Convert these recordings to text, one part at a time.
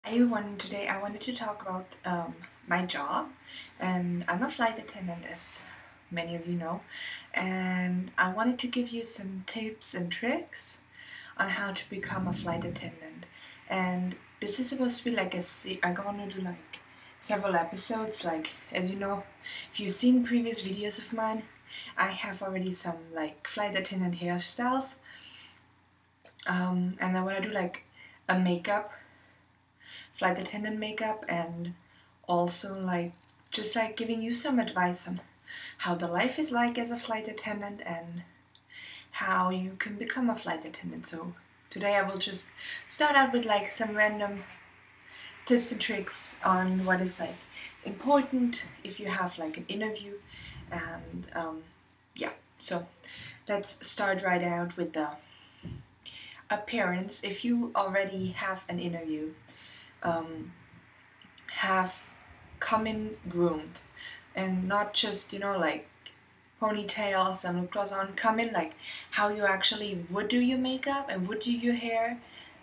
Hi everyone, today I wanted to talk about my job, and I'm a flight attendant, as many of you know, and I wanted to give you some tips and tricks on how to become a flight attendant. And this is supposed to be like I'm gonna do like several episodes. Like, as you know, if you've seen previous videos of mine, I have already some like flight attendant hairstyles, and I want to do like a makeup flight attendant makeup, and also like just like giving you some advice on how the life is like as a flight attendant and how you can become a flight attendant. So today I will just start out with like some random tips and tricks on what is like important if you have like an interview, and yeah, so let's start right out with the appearance. If you already have an interview, have come in groomed, and not just, you know, like ponytail, some lip gloss on. Come in like how you actually would do your makeup and would do your hair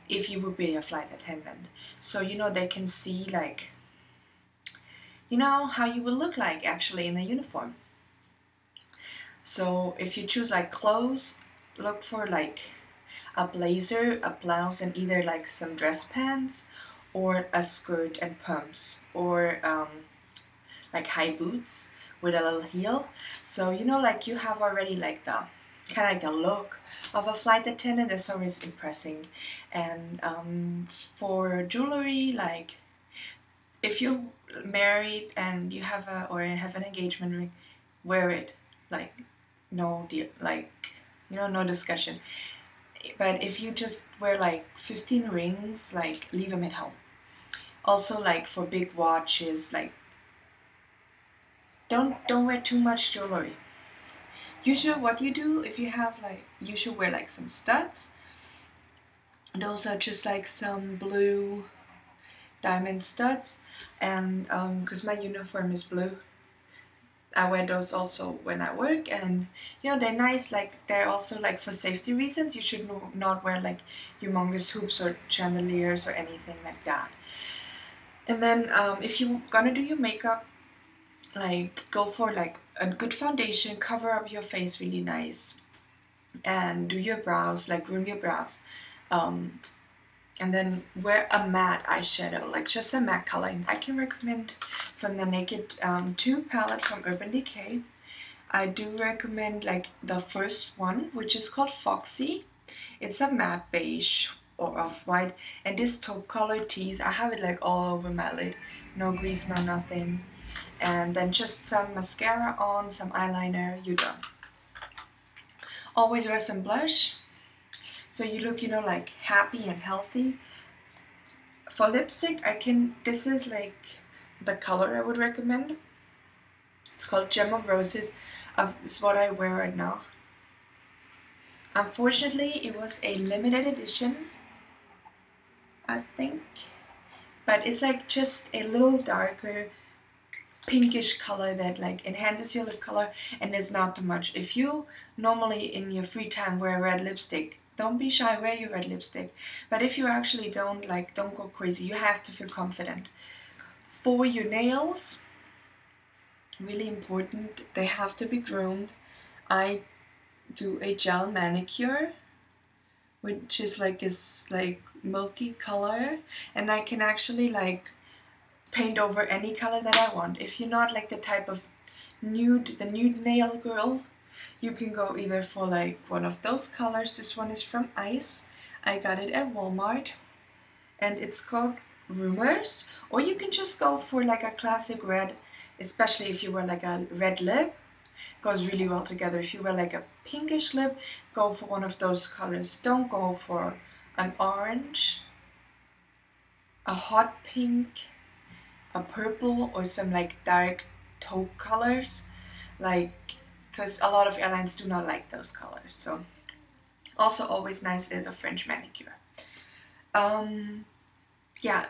if you would be a flight attendant. So, you know, they can see like, you know, how you would look like actually in a uniform. So if you choose like clothes, look for like a blazer, a blouse, and either like some dress pants or a skirt and pumps, or like high boots with a little heel. So, you know, like you have already like the kind of like the look of a flight attendant. That's always impressing. And for jewelry, like if you're married and you have a or have an engagement ring, wear it. Like no deal, like, you know, no discussion. But if you just wear like 15 rings, like leave them at home. Also, like for big watches, like don't wear too much jewelry. Usually what you do, if you have like, you should wear like some studs. Those are just like some blue diamond studs, and because my uniform is blue, I wear those also when I work. And you know, they're nice. Like, they're also like for safety reasons. You should not wear like humongous hoops or chandeliers or anything like that. And then if you're gonna do your makeup, like go for like a good foundation, cover up your face really nice, and do your brows, like groom your brows, um, and then wear a matte eyeshadow, like just a matte color. And I can recommend from the Naked 2 palette from Urban Decay. I do recommend like the first one, which is called Foxy. It's a matte beige or off-white, and this taupe color tease, I have it like all over my lid, no grease, no nothing. And then just some mascara on, some eyeliner, you're done. Always wear some blush, so you look, you know, like happy and healthy. For lipstick, this is like the color I would recommend. It's called Gem of Roses. It's what I wear right now. Unfortunately, it was a limited edition, I think. But it's like just a little darker pinkish color that like enhances your lip color, and it's not too much. If you normally in your free time wear red lipstick, don't be shy, wear your red lipstick. But if you actually don't, like, don't go crazy. You have to feel confident. For your nails, really important, they have to be groomed. I do a gel manicure, which is like this like milky color, and I can actually like paint over any color that I want. If you're not like the type of the nude nail girl, you can go either for like one of those colors. This one is from Ice. I got it at Walmart, and it's called Rumors. Or you can just go for like a classic red, especially if you wear like a red lip. Goes really well together. If you wear like a pinkish lip, go for one of those colors. Don't go for an orange, a hot pink, a purple, or some like dark taupe colors, like, because a lot of airlines do not like those colors. So also always nice is a French manicure. Yeah,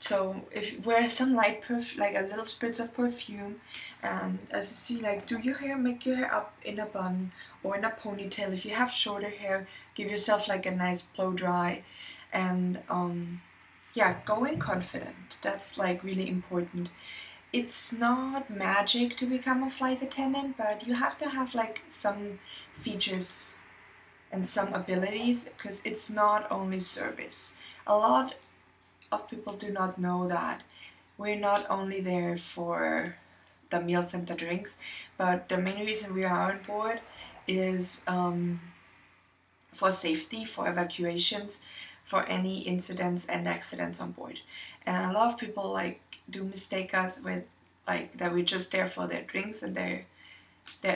so if wear some light like a little spritz of perfume, and as you see, like, do your hair, make your hair up in a bun or in a ponytail. If you have shorter hair, give yourself like a nice blow dry, and yeah, going confident. That's like really important. It's not magic to become a flight attendant, but you have to have like some features and some abilities, because it's not only service. A lot of people do not know that we're not only there for the meals and the drinks, but the main reason we are on board is for safety, for evacuations, for any incidents and accidents on board. And a lot of people like do mistake us with like that we're just there for their drinks and their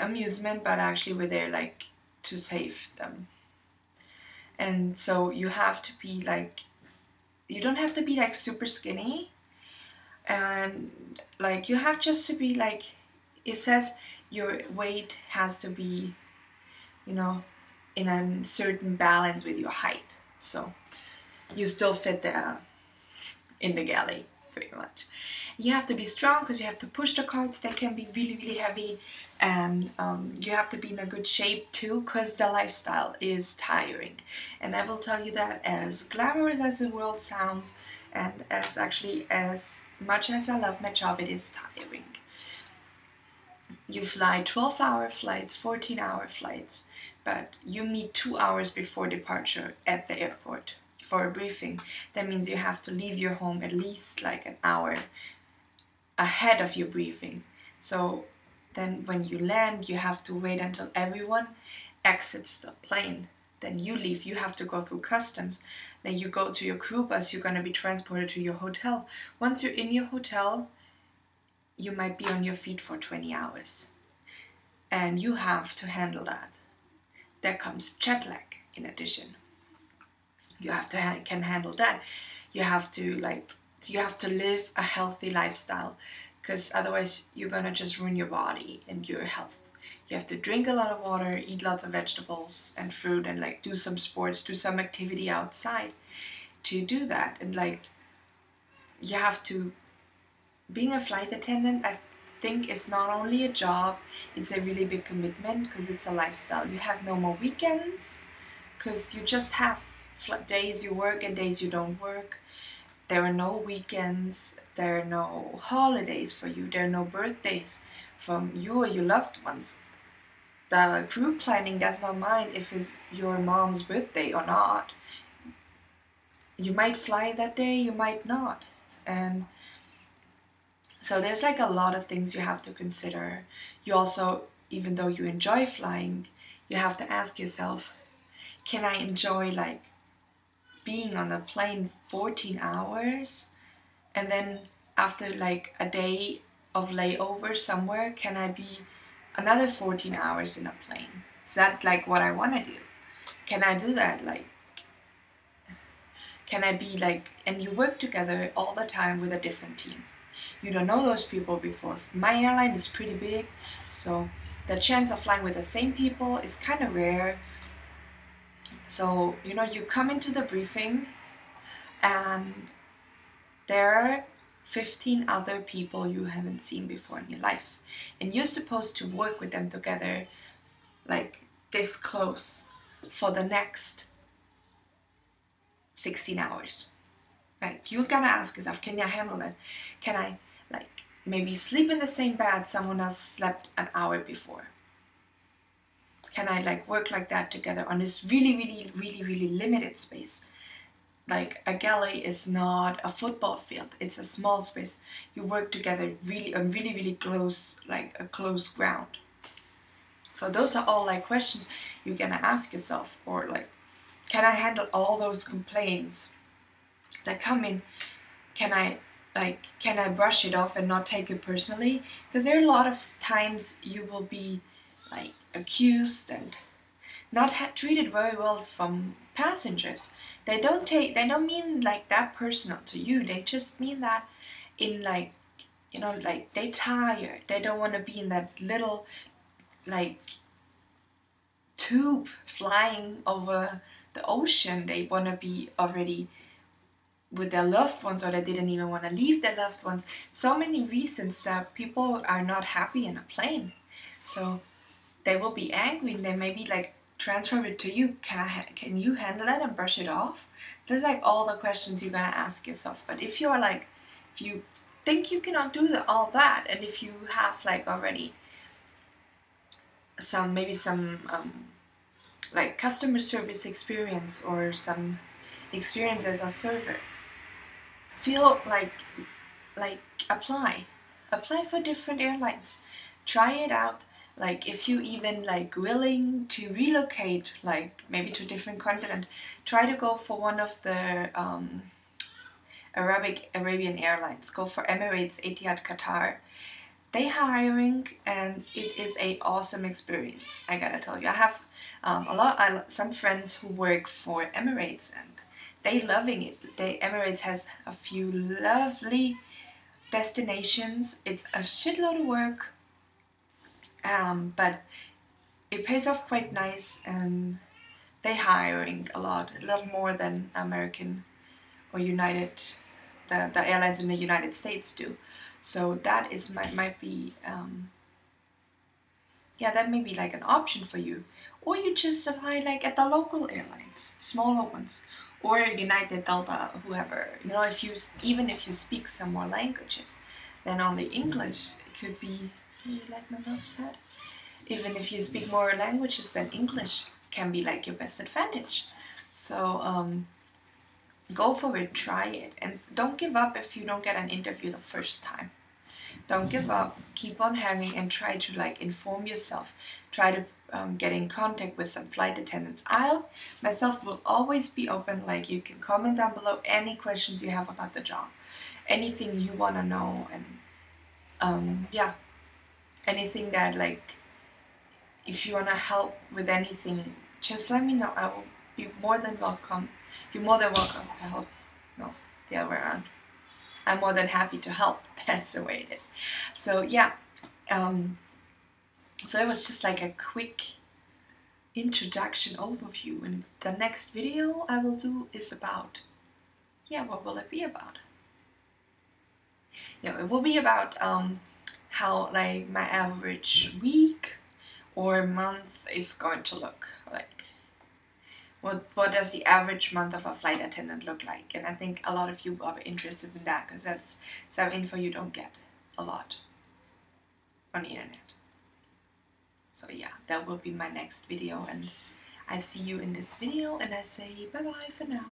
amusement, but actually we're there like to save them. And so you have to be like, you don't have to be like super skinny, and like you have just to be like, it says your weight has to be, you know, in a certain balance with your height, so you still fit there in the galley pretty much. You have to be strong because you have to push the carts. They can be really, really heavy, and you have to be in a good shape too, because the lifestyle is tiring. And I will tell you that, as glamorous as the world sounds, and as actually as much as I love my job, it is tiring. You fly 12-hour flights, 14-hour flights, but you meet 2 hours before departure at the airport for a briefing. That means you have to leave your home at least like an hour ahead of your briefing. So then when you land, you have to wait until everyone exits the plane. Then you leave, you have to go through customs. Then you go to your crew bus, you're going to be transported to your hotel. Once you're in your hotel, you might be on your feet for 20 hours. And you have to handle that. There comes jet lag in addition. You have to can handle that. You have to live a healthy lifestyle, because otherwise you're gonna just ruin your body and your health. You have to drink a lot of water, eat lots of vegetables and fruit, and like do some sports, do some activity outside to do that. And like you have to, being a flight attendant, I think is not only a job, it's a really big commitment, because it's a lifestyle. You have no more weekends, because you just have days you work and days you don't work. There are no weekends, there are no holidays for you, there are no birthdays from you or your loved ones. The crew planning does not mind if it's your mom's birthday or not. You might fly that day, you might not. And so there's like a lot of things you have to consider. You also, even though you enjoy flying, you have to ask yourself, can I enjoy like being on a plane 14 hours, and then after like a day of layover somewhere, can I be another 14 hours in a plane? Is that like what I want to do? Can I do that? Like, can I be like, and you work together all the time with a different team. You don't know those people before. My airline is pretty big, so the chance of flying with the same people is kind of rare. So, you know, you come into the briefing and there are 15 other people you haven't seen before in your life. And you're supposed to work with them together like this close for the next 16 hours. Right? You're gonna ask yourself, can I handle that? Can I like maybe sleep in the same bed someone else slept an hour before? Can I like work like that together on this really limited space? Like a galley is not a football field, it's a small space. You work together really on really close, like a close ground. So those are all like questions you're gonna ask yourself, or like, can I handle all those complaints that come in? Can I brush it off and not take it personally? Because there are a lot of times you will be like accused and not treated very well from passengers. They don't mean like that personal to you. They just mean that in like, you know, like they tired. They don't want to be in that little like tube flying over the ocean. They want to be already with their loved ones, or they didn't even want to leave their loved ones. So many reasons that people are not happy in a plane. So they will be angry, and they may be like transfer it to you. Can you handle it and brush it off? There's like all the questions you're gonna ask yourself. But if you're like, if you think you cannot do all that, and if you have like already maybe some like customer service experience or some experience as a server, feel like apply for different airlines, try it out. Like if you even like willing to relocate, like maybe to a different continent, try to go for one of the Arabian airlines. Go for Emirates, Etihad, Qatar. They hiring, and it is a awesome experience. I gotta tell you, I have some friends who work for Emirates, and they loving it. Emirates has a few lovely destinations. It's a shitload of work, but it pays off quite nice, and they hiring a lot more than American or United, the airlines in the United States do. So that is might be yeah, that may be like an option for you. Or you just apply like at the local airlines, smaller ones, or United, Delta, whoever. You know, even if you speak some more languages than only English, it could be. You like my mouse pad? Even if you speak more languages than English, can be like your best advantage. So go for it, try it, and don't give up if you don't get an interview the first time. Don't give up, keep on hanging, and try to like inform yourself. Try to get in contact with some flight attendants. I myself will always be open. Like, you can comment down below any questions you have about the job, anything you want to know, and yeah, anything that like, if you want to help with anything, just let me know. I will be more than welcome. You're more than welcome to help. No, the other way around. I'm more than happy to help. That's the way it is. So yeah, so it was just like a quick introduction overview, and the next video I will do is about, yeah, what will it be about? Yeah, it will be about how like my average week or month is going to look like. What does the average month of a flight attendant look like? And I think a lot of you are interested in that, because that's some info you don't get a lot on the internet. So yeah, that will be my next video, and I see you in this video, and I say bye bye for now.